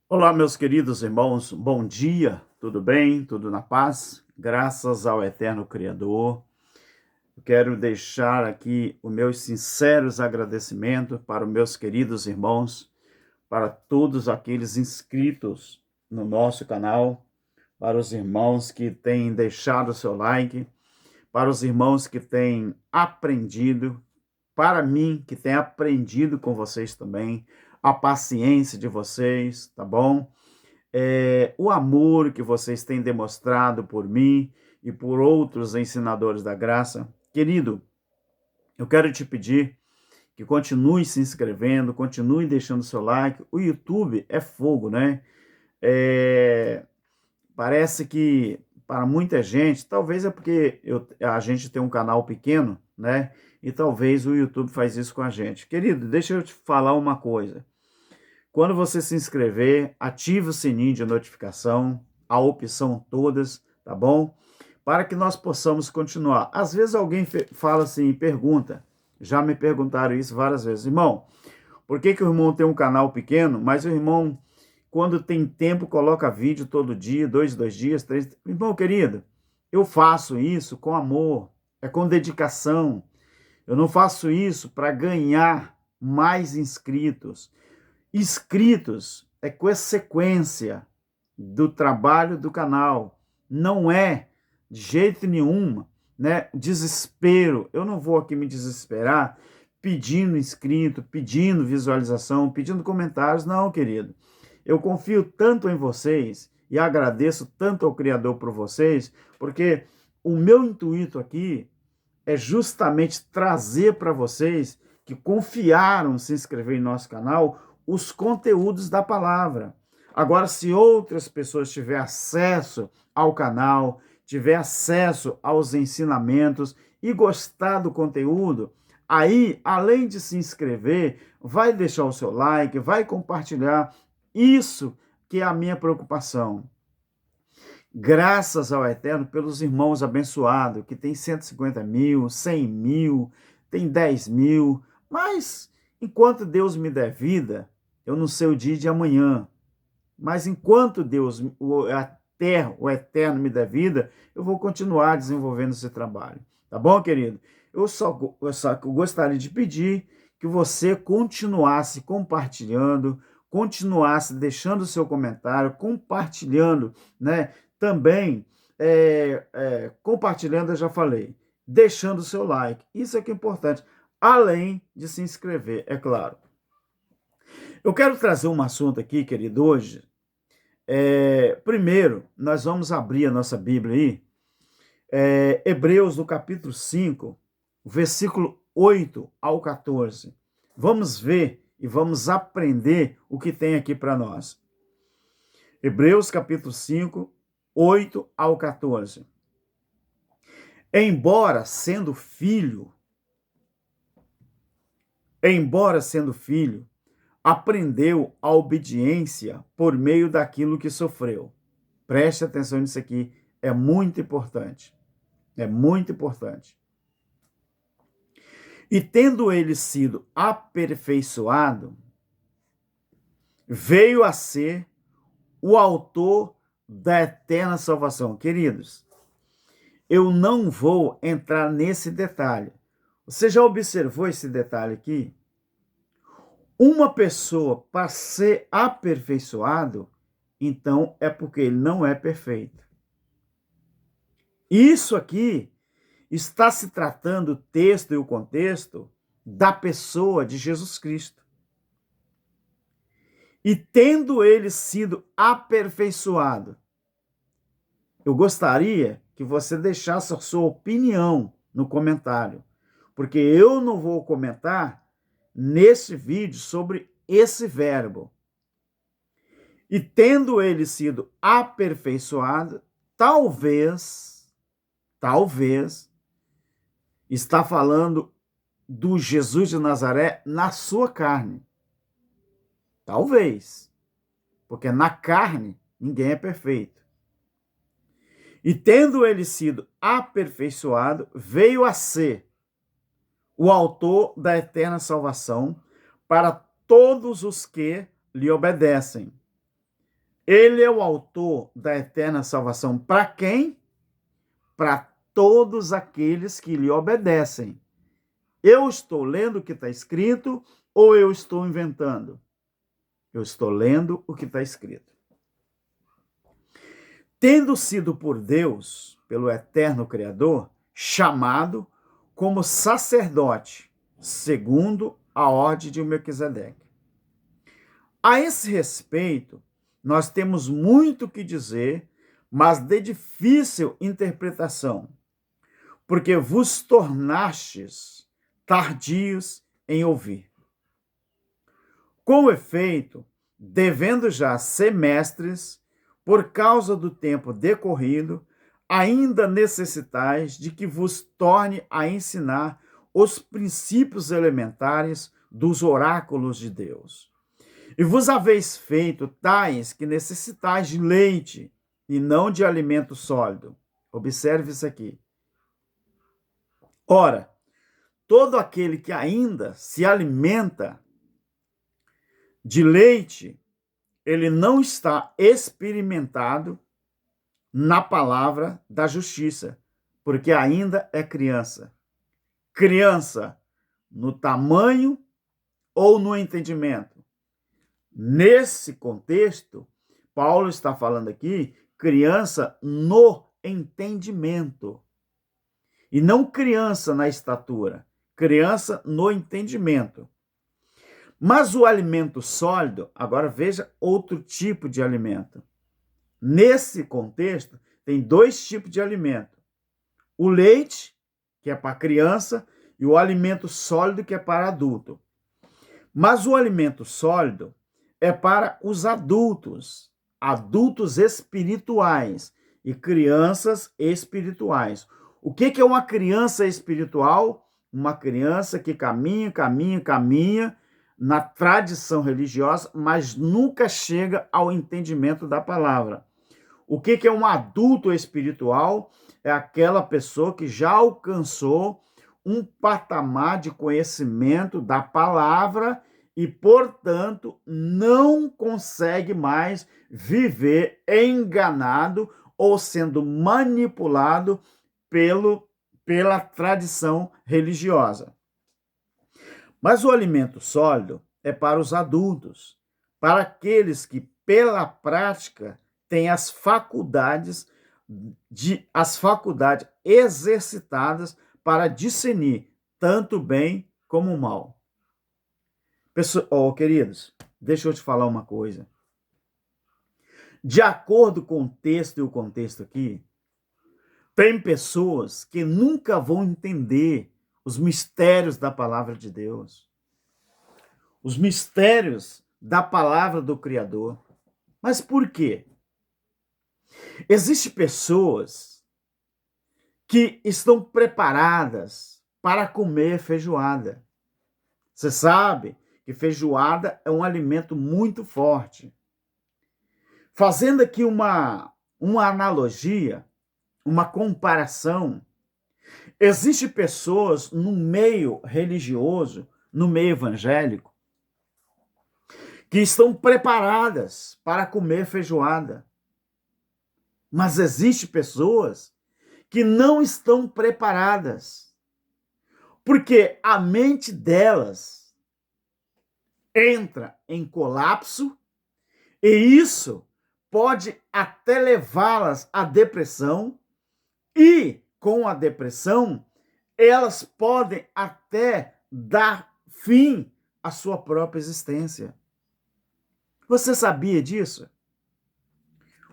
Olá, meus queridos irmãos, bom dia, tudo bem? Tudo na paz? Graças ao eterno Criador. Eu quero deixar aqui os meus sinceros agradecimentos para os meus queridos irmãos, para todos aqueles inscritos no nosso canal, para os irmãos que têm deixado o seu like, para os irmãos que têm aprendido, para mim que tenho aprendido com vocês também, a paciência de vocês, tá bom? O amor que vocês têm demonstrado por mim e por outros ensinadores da graça. Querido, eu quero te pedir que continue se inscrevendo, continue deixando seu like. O YouTube é fogo, né? É, Parece que para muita gente, talvez é porque a gente tem um canal pequeno, né? E talvez o YouTube faz isso com a gente. Querido, deixa eu te falar uma coisa. Quando você se inscrever, ative o sininho de notificação, a opção todas, tá bom? Para que nós possamos continuar. Às vezes alguém fala assim, pergunta, já me perguntaram isso várias vezes, irmão, por que o irmão tem um canal pequeno, mas o irmão, quando tem tempo, coloca vídeo todo dia, dois dias, três... Irmão querido, eu faço isso com amor, é com dedicação. Eu não faço isso para ganhar mais inscritos. Inscritos é consequência do trabalho do canal. Não é de jeito nenhum, né? Desespero. Eu não vou aqui me desesperar pedindo inscrito, pedindo visualização, pedindo comentários. Não, querido. Eu confio tanto em vocês e agradeço tanto ao Criador por vocês, porque o meu intuito aqui é justamente trazer para vocês que confiaram se inscrever em nosso canal os conteúdos da palavra. Agora, se outras pessoas tiverem acesso ao canal, tiver acesso aos ensinamentos e gostar do conteúdo, aí, além de se inscrever, vai deixar o seu like, vai compartilhar. Isso que é a minha preocupação. Graças ao Eterno pelos irmãos abençoados, que tem 150 mil, 100 mil, tem 10 mil, mas enquanto Deus me der vida, eu não sei o dia de amanhã, mas enquanto Deus, o Eterno me der vida, eu vou continuar desenvolvendo esse trabalho. Tá bom, querido? Eu só gostaria de pedir que você continuasse compartilhando, continuasse deixando o seu comentário, compartilhando, né? Também, compartilhando, eu já falei, deixando o seu like. Isso é que é importante, além de se inscrever, é claro. Eu quero trazer um assunto aqui, querido, hoje. Primeiro, nós vamos abrir a nossa Bíblia aí, Hebreus, no capítulo 5, versículo 8 ao 14. Vamos ver e vamos aprender o que tem aqui para nós. Hebreus, capítulo 5, 8 ao 14. Embora sendo filho, aprendeu a obediência por meio daquilo que sofreu. Preste atenção nisso aqui, é muito importante. É muito importante. E tendo ele sido aperfeiçoado, veio a ser o autor da eterna salvação. Queridos, eu não vou entrar nesse detalhe. Você já observou esse detalhe aqui? Uma pessoa, para ser aperfeiçoado, então é porque ele não é perfeito. Isso aqui está se tratando o texto e o contexto da pessoa de Jesus Cristo. E tendo ele sido aperfeiçoado, eu gostaria que você deixasse a sua opinião no comentário, porque eu não vou comentar nesse vídeo sobre esse verbo. E tendo ele sido aperfeiçoado, talvez, está falando do Jesus de Nazaré na sua carne. Talvez, porque na carne ninguém é perfeito. E tendo ele sido aperfeiçoado, veio a ser o autor da eterna salvação para todos os que lhe obedecem. Ele é o autor da eterna salvação. Para quem? Para todos aqueles que lhe obedecem. Eu estou lendo o que está escrito ou eu estou inventando? Eu estou lendo o que está escrito. Tendo sido por Deus, pelo eterno Criador, chamado como sacerdote, segundo a ordem de Melquisedeque. A esse respeito, nós temos muito que dizer, mas de difícil interpretação, porque vos tornastes tardios em ouvir. Com efeito, devendo já ser mestres, por causa do tempo decorrido, ainda necessitais de que vos torne a ensinar os princípios elementares dos oráculos de Deus. E vos haveis feito tais que necessitais de leite e não de alimento sólido. Observe isso aqui. Ora, todo aquele que ainda se alimenta de leite, ele não está experimentado na palavra da justiça, porque ainda é criança. Criança no tamanho ou no entendimento. Nesse contexto, Paulo está falando aqui criança no entendimento. E não criança na estatura, criança no entendimento. Mas o alimento sólido, agora veja outro tipo de alimento. Nesse contexto, tem dois tipos de alimento. O leite, que é para criança, e o alimento sólido, que é para adulto. Mas o alimento sólido é para os adultos, adultos espirituais e crianças espirituais. O que é uma criança espiritual? Uma criança que caminha na tradição religiosa, mas nunca chega ao entendimento da palavra. O que é um adulto espiritual? É aquela pessoa que já alcançou um patamar de conhecimento da palavra e, portanto, não consegue mais viver enganado ou sendo manipulado pela tradição religiosa. Mas o alimento sólido é para os adultos, para aqueles que, pela prática, têm as faculdades exercitadas para discernir tanto o bem como o mal. Queridos, deixa eu te falar uma coisa. De acordo com o texto e o contexto aqui, tem pessoas que nunca vão entender os mistérios da palavra de Deus, os mistérios da palavra do Criador. Mas por quê? Existem pessoas que estão preparadas para comer feijoada. Você sabe que feijoada é um alimento muito forte. Fazendo aqui uma analogia, uma comparação, existem pessoas no meio religioso, no meio evangélico, que estão preparadas para comer feijoada. Mas existem pessoas que não estão preparadas, porque a mente delas entra em colapso e isso pode até levá-las à depressão e, com a depressão, elas podem até dar fim à sua própria existência. Você sabia disso?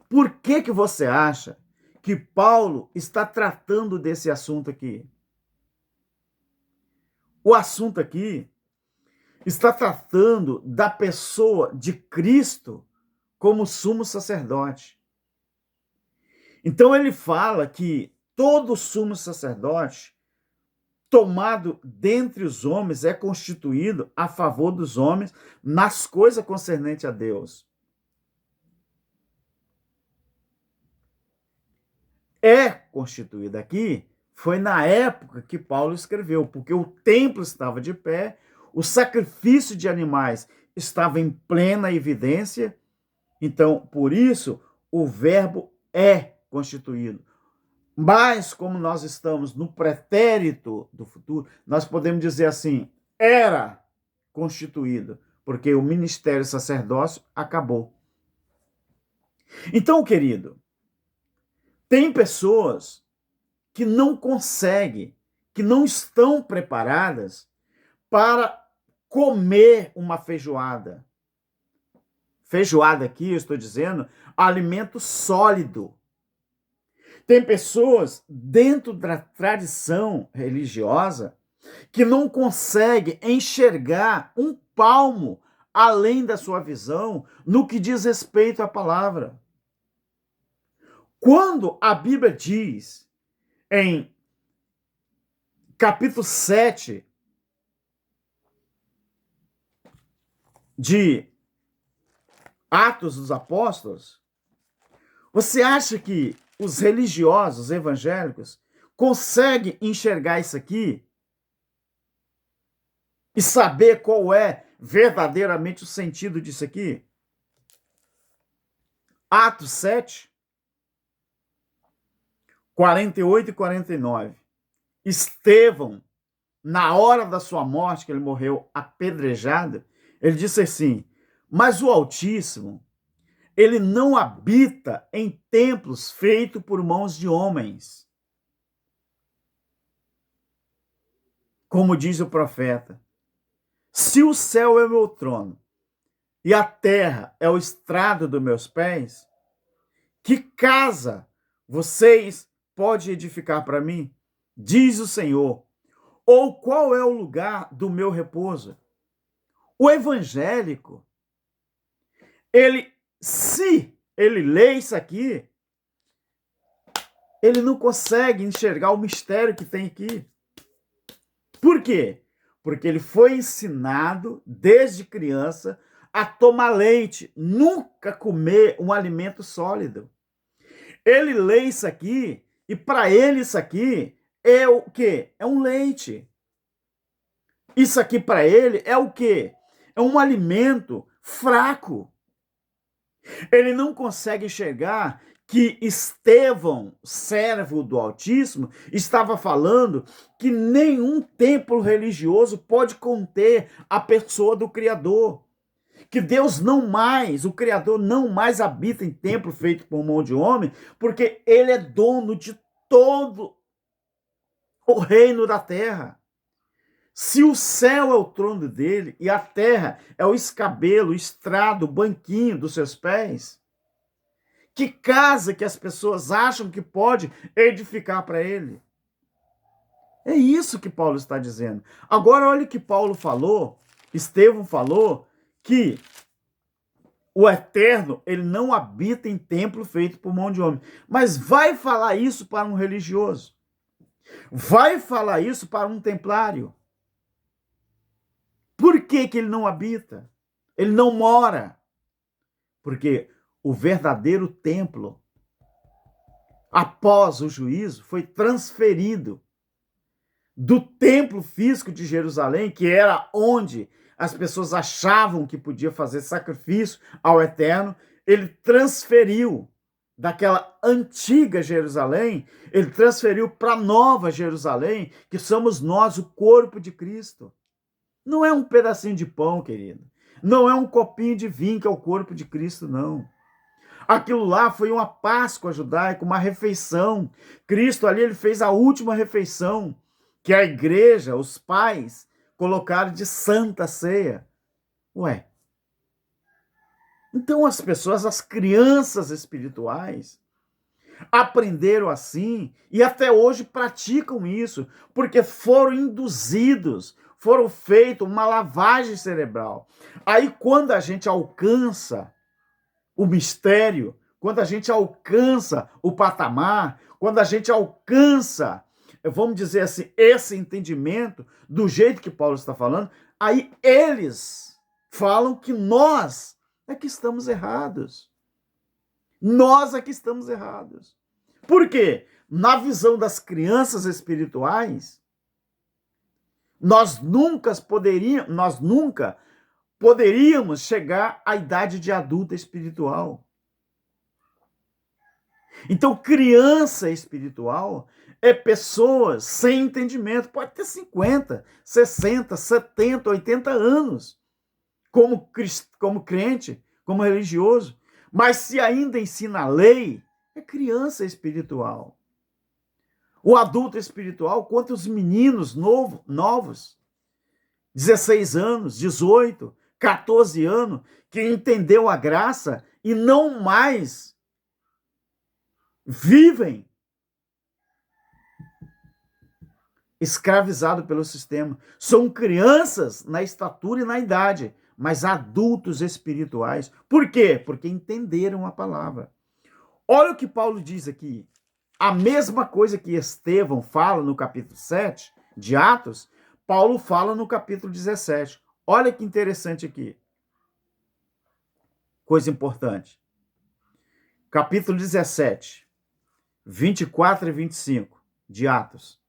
Por que você acha que Paulo está tratando desse assunto aqui? O assunto aqui está tratando da pessoa de Cristo como sumo sacerdote. Então ele fala que todo sumo sacerdote tomado dentre os homens é constituído a favor dos homens nas coisas concernentes a Deus. É constituído aqui, foi na época que Paulo escreveu, porque o templo estava de pé, o sacrifício de animais estava em plena evidência, Então, por isso, o verbo é constituído. Mas, como nós estamos no pretérito do futuro, nós podemos dizer assim, era constituído, porque o ministério sacerdócio acabou. Então, querido, tem pessoas que não conseguem, que não estão preparadas para comer uma feijoada. Feijoada aqui, eu estou dizendo, alimento sólido. Tem pessoas dentro da tradição religiosa que não conseguem enxergar um palmo além da sua visão no que diz respeito à palavra. Quando a Bíblia diz em capítulo 7 de Atos dos Apóstolos, você acha que os religiosos evangélicos conseguem enxergar isso aqui e saber qual é verdadeiramente o sentido disso aqui? Atos 7, 48 e 49. Estevão, na hora da sua morte, que ele morreu apedrejado, ele disse assim: mas o Altíssimo, ele não habita em templos feitos por mãos de homens. Como diz o profeta, se o céu é meu trono e a terra é o estrado dos meus pés, que casa vocês podem edificar para mim? Diz o Senhor. Ou qual é o lugar do meu repouso? O evangélico, se ele lê isso aqui, ele não consegue enxergar o mistério que tem aqui. Por quê? Porque ele foi ensinado desde criança a tomar leite, nunca comer um alimento sólido. Ele lê isso aqui e para ele isso aqui é o quê? É um leite. Isso aqui para ele é o quê? É um alimento fraco. Ele não consegue enxergar que Estevão, servo do Altíssimo, estava falando que nenhum templo religioso pode conter a pessoa do Criador. Que Deus não mais, o Criador não mais habita em templo feito por mão de homem, porque ele é dono de todo o reino da terra. Se o céu é o trono dele e a terra é o escabelo, o estrado, o banquinho dos seus pés, que casa que as pessoas acham que pode edificar para ele? É isso que Paulo está dizendo. Agora olha o que Paulo falou, Estevão falou, que o eterno, ele não habita em templo feito por mão de homem. Mas vai falar isso para um religioso? Vai falar isso para um templário? Por que ele não habita? Ele não mora? Porque o verdadeiro templo, após o juízo, foi transferido do templo físico de Jerusalém, que era onde as pessoas achavam que podia fazer sacrifício ao Eterno. Ele transferiu daquela antiga Jerusalém, ele transferiu para a nova Jerusalém, que somos nós, o corpo de Cristo. Não é um pedacinho de pão, querido. Não é um copinho de vinho que é o corpo de Cristo, não. Aquilo lá foi uma Páscoa judaica, uma refeição. Cristo ali, ele fez a última refeição, que a igreja, os pais, colocaram de santa ceia. Ué. Então as pessoas, as crianças espirituais, aprenderam assim e até hoje praticam isso, porque foram induzidos, foram feitos uma lavagem cerebral. Aí quando a gente alcança o mistério, quando a gente alcança o patamar, quando a gente alcança, vamos dizer assim, esse entendimento do jeito que Paulo está falando, aí eles falam que nós é que estamos errados. Nós é que estamos errados. Por quê? Na visão das crianças espirituais, nós nunca poderíamos chegar à idade de adulto espiritual. Então, criança espiritual é pessoas sem entendimento. Pode ter 50, 60, 70, 80 anos como crente, como religioso. Mas se ainda ensina a lei, é criança espiritual. O adulto espiritual, quantos meninos novos, 16 anos, 18, 14 anos, que entendeu a graça e não mais vivem escravizados pelo sistema. São crianças na estatura e na idade, mas adultos espirituais. Por quê? Porque entenderam a palavra. Olha o que Paulo diz aqui. A mesma coisa que Estevão fala no capítulo 7 de Atos, Paulo fala no capítulo 17. Olha que interessante aqui. Coisa importante. Capítulo 17, 24 e 25 de Atos.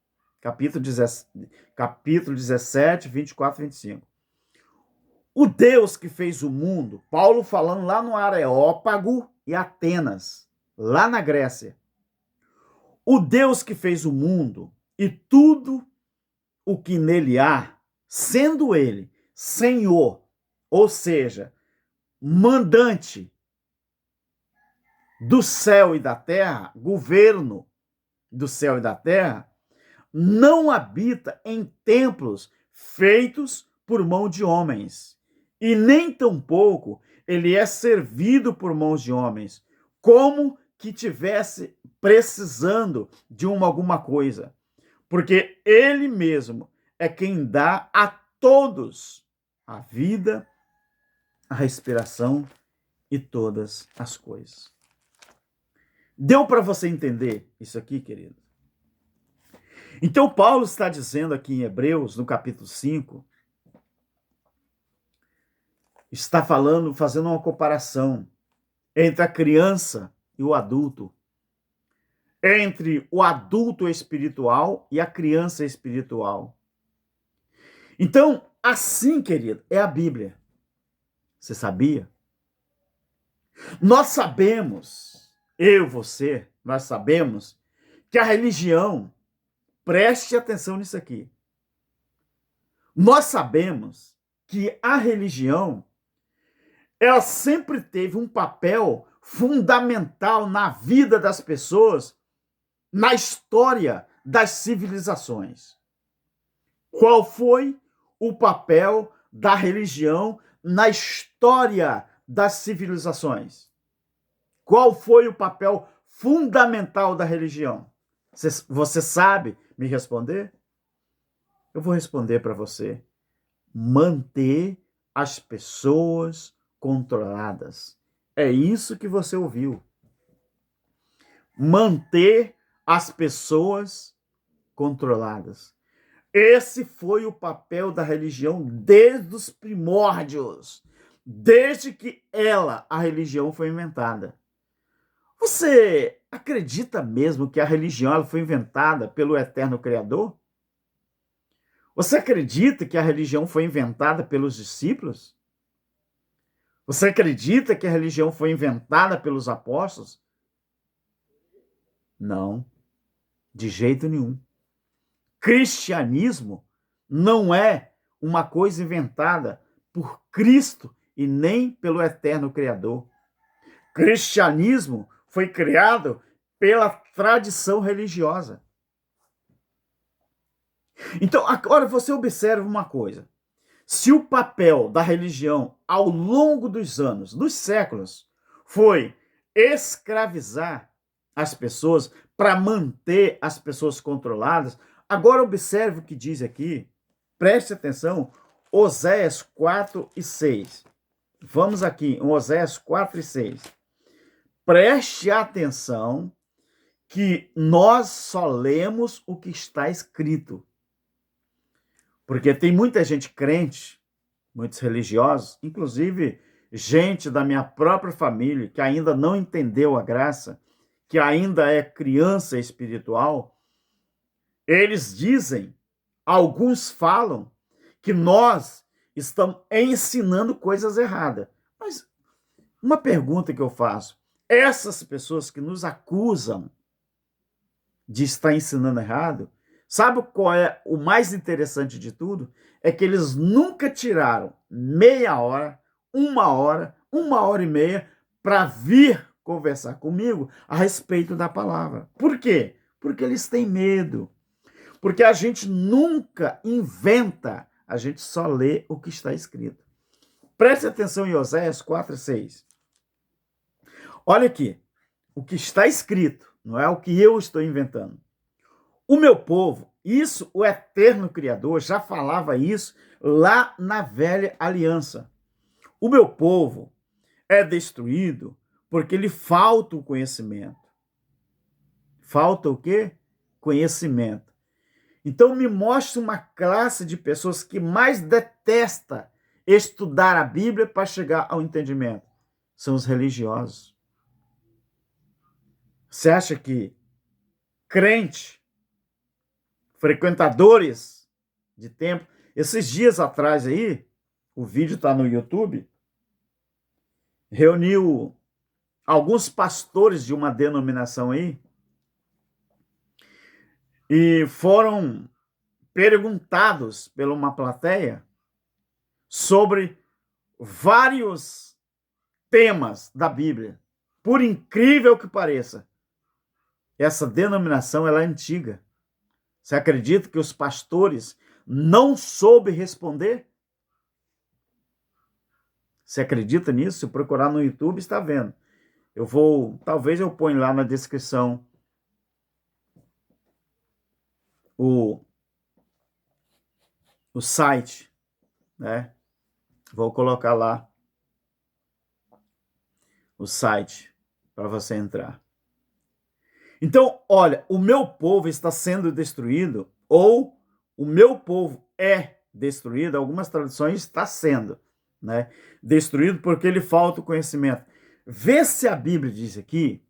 Capítulo 17, 24 e 25. O Deus que fez o mundo, Paulo falando lá no Areópago e Atenas, lá na Grécia. O Deus que fez o mundo e tudo o que nele há, sendo ele Senhor, ou seja, mandante do céu e da terra, governo do céu e da terra, não habita em templos feitos por mão de homens, e nem tampouco ele é servido por mãos de homens, como que tivesse precisando de alguma coisa, porque ele mesmo é quem dá a todos a vida, a respiração e todas as coisas. Deu para você entender isso aqui, querido? Então, Paulo está dizendo aqui em Hebreus, no capítulo 5, está falando, fazendo uma comparação entre a criança e o adulto, entre o adulto espiritual e a criança espiritual. Então, assim, querido, é a Bíblia. Você sabia? Nós sabemos, eu, você, nós sabemos que a religião, preste atenção nisso aqui. Nós sabemos que a religião, ela sempre teve um papel fundamental na vida das pessoas, na história das civilizações. Qual foi o papel da religião na história das civilizações? Qual foi o papel fundamental da religião? Você sabe me responder? Eu vou responder para você. Manter as pessoas controladas. É isso que você ouviu. Manter as pessoas controladas. Esse foi o papel da religião desde os primórdios, desde que a religião foi inventada. Você acredita mesmo que a religião ela foi inventada pelo eterno Criador? Você acredita que a religião foi inventada pelos discípulos? Você acredita que a religião foi inventada pelos apóstolos? Não, de jeito nenhum. Cristianismo não é uma coisa inventada por Cristo e nem pelo eterno Criador. Cristianismo foi criado pela tradição religiosa. Então, agora você observa uma coisa. Se o papel da religião ao longo dos anos, dos séculos, foi escravizar as pessoas para manter as pessoas controladas, agora observe o que diz aqui. Preste atenção, Oséias 4 e 6. Vamos aqui, em Oséias 4 e 6. Preste atenção que nós só lemos o que está escrito. Porque tem muita gente crente, muitos religiosos, inclusive gente da minha própria família, que ainda não entendeu a graça, que ainda é criança espiritual. Eles dizem, alguns falam, que nós estão ensinando coisas erradas. Mas uma pergunta que eu faço: essas pessoas que nos acusam de estar ensinando errado, sabe qual é o mais interessante de tudo? É que eles nunca tiraram meia hora, 1 hora e meia para vir conversar comigo a respeito da palavra. Por quê? Porque eles têm medo. Porque a gente nunca inventa, a gente só lê o que está escrito. Preste atenção em Oséias 4:6. Olha aqui, o que está escrito, não é o que eu estou inventando. O meu povo, isso o eterno Criador já falava isso lá na velha aliança. O meu povo é destruído porque lhe falta o conhecimento. Falta o quê? Conhecimento. Então me mostre uma classe de pessoas que mais detesta estudar a Bíblia para chegar ao entendimento. São os religiosos. Você acha que crente, frequentadores de templo, esses dias atrás aí, o vídeo está no YouTube, reuniu alguns pastores de uma denominação aí e foram perguntados por uma plateia sobre vários temas da Bíblia. Por incrível que pareça, essa denominação ela é antiga. Você acredita que os pastores não soube responder? Você acredita nisso? Se procurar no YouTube, está vendo. Talvez eu ponha lá na descrição o site, né? Vou colocar lá o site para você entrar. Então, olha, o meu povo está sendo destruído, ou o meu povo é destruído, algumas traduções está sendo, né? Destruído porque lhe falta o conhecimento. Vê se a Bíblia diz aqui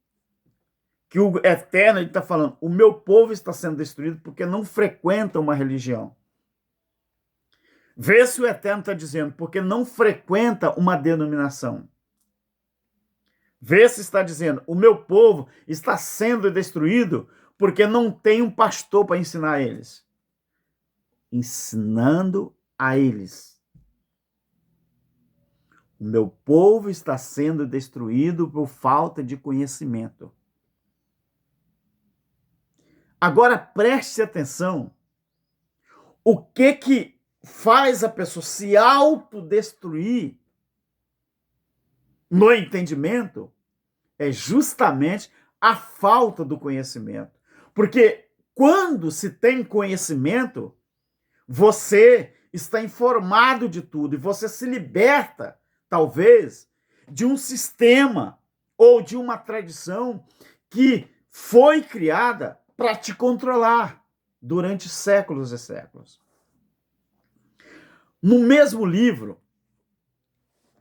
que o Eterno está falando, o meu povo está sendo destruído porque não frequenta uma religião. Vê se o Eterno está dizendo, porque não frequenta uma denominação. Vê se está dizendo, o meu povo está sendo destruído porque não tem um pastor para ensinar a eles. Ensinando a eles. O meu povo está sendo destruído por falta de conhecimento. Agora preste atenção. O que faz a pessoa se autodestruir no entendimento é justamente a falta do conhecimento. Porque quando se tem conhecimento, você está informado de tudo e você se liberta, talvez, de um sistema ou de uma tradição que foi criada para te controlar durante séculos e séculos. No mesmo livro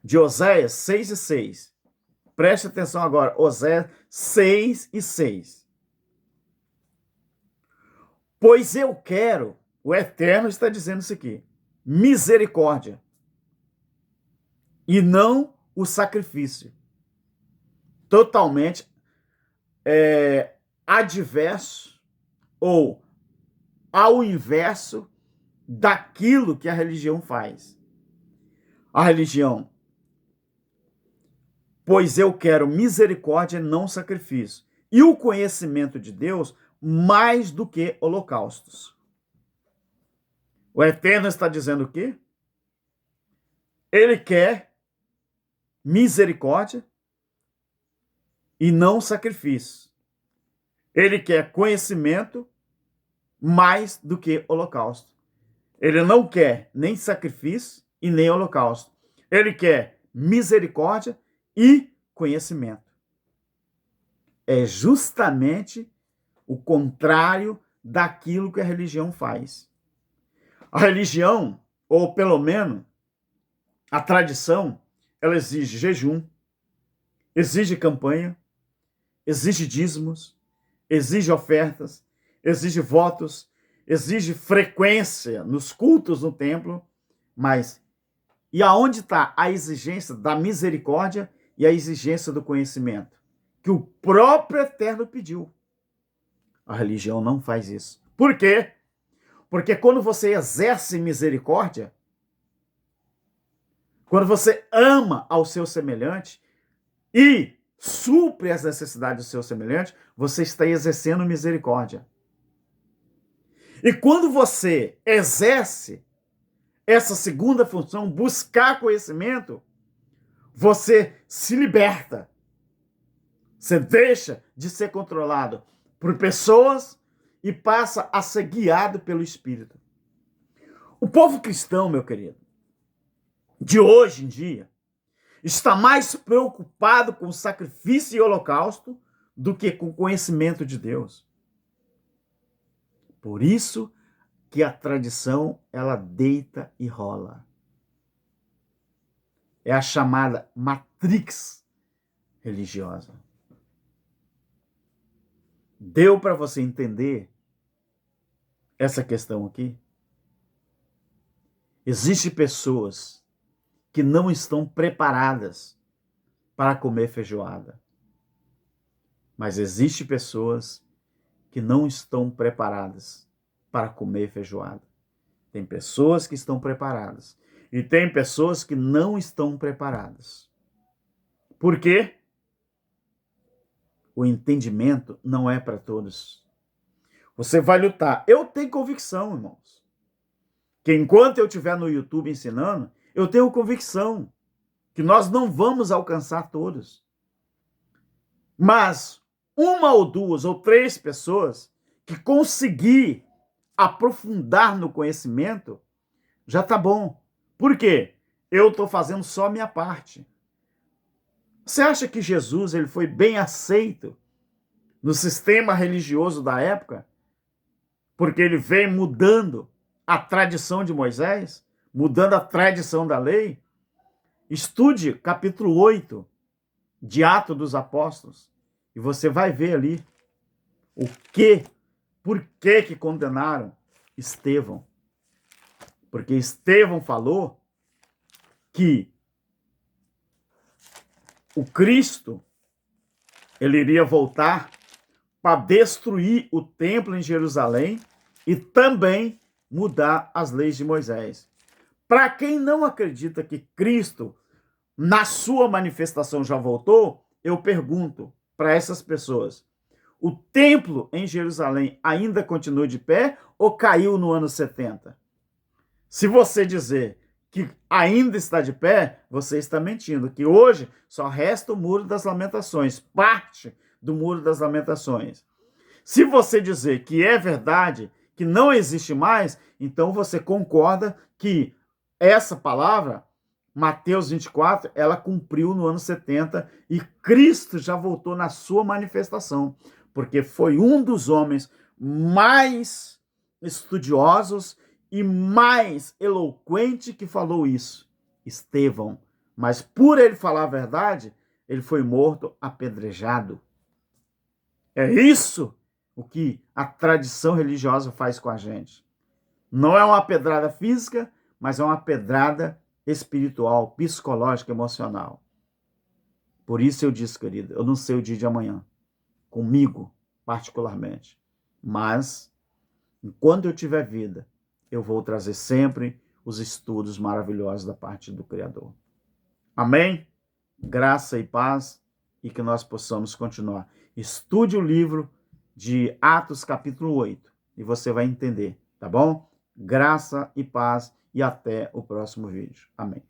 de Oséias 6:6, preste atenção agora, Oséias 6:6. Pois eu quero, o Eterno está dizendo isso aqui, misericórdia, e não o sacrifício. Totalmente adverso ou ao inverso daquilo que a religião faz. A religião, pois eu quero misericórdia e não sacrifício. E o conhecimento de Deus mais do que holocaustos. O Eterno está dizendo o quê? Ele quer misericórdia e não sacrifício. Ele quer conhecimento mais do que holocausto. Ele não quer nem sacrifício e nem holocausto. Ele quer misericórdia e conhecimento. É justamente o contrário daquilo que a religião faz. A religião, ou pelo menos a tradição, ela exige jejum, exige campanha, exige dízimos, exige ofertas, exige votos, exige frequência nos cultos no templo, mas E aonde está a exigência da misericórdia e a exigência do conhecimento? Que o próprio Eterno pediu. A religião não faz isso. Por quê? Porque quando você exerce misericórdia, quando você ama ao seu semelhante e supre as necessidades do seu semelhante, você está exercendo misericórdia. E quando você exerce essa segunda função, buscar conhecimento, você se liberta. Você deixa de ser controlado por pessoas e passa a ser guiado pelo Espírito. O povo cristão, meu querido, de hoje em dia, está mais preocupado com sacrifício e holocausto do que com o conhecimento de Deus. Por isso que a tradição, ela deita e rola. É a chamada matrix religiosa. Deu para você entender essa questão aqui? Existem pessoas que não estão preparadas para comer feijoada. Mas existem pessoas que não estão preparadas para comer feijoada. Tem pessoas que estão preparadas. E tem pessoas que não estão preparadas. Por quê? O entendimento não é para todos. Você vai lutar. Eu tenho convicção, irmãos, que enquanto eu estiver no YouTube ensinando, eu tenho convicção que nós não vamos alcançar todos. Mas uma ou duas ou três pessoas que conseguir aprofundar no conhecimento, já está bom. Por quê? Eu estou fazendo só a minha parte. Você acha que Jesus ele foi bem aceito no sistema religioso da época? Porque ele veio mudando a tradição de Moisés, mudando a tradição da lei? Estude capítulo 8 de Atos dos Apóstolos e você vai ver ali por que condenaram Estevão. Porque Estevão falou que o Cristo ele iria voltar para destruir o templo em Jerusalém e também mudar as leis de Moisés. Para quem não acredita que Cristo, na sua manifestação, já voltou, eu pergunto para essas pessoas: o templo em Jerusalém ainda continua de pé ou caiu no ano 70? Se você dizer que ainda está de pé, você está mentindo, que hoje só resta o Muro das Lamentações, parte do Muro das Lamentações. Se você dizer que é verdade, que não existe mais, então você concorda que essa palavra, Mateus 24, ela cumpriu no ano 70 e Cristo já voltou na sua manifestação, porque foi um dos homens mais estudiosos e mais eloquente que falou isso, Estevão. Mas por ele falar a verdade, ele foi morto apedrejado. É isso o que a tradição religiosa faz com a gente. Não é uma pedrada física, mas é uma pedrada espiritual, psicológica, emocional. Por isso eu disse, querido, eu não sei o dia de amanhã, comigo particularmente, mas enquanto eu tiver vida, eu vou trazer sempre os estudos maravilhosos da parte do Criador. Amém? Graça e paz, e que nós possamos continuar. Estude o livro de Atos capítulo 8, e você vai entender, tá bom? Graça e paz, e até o próximo vídeo. Amém.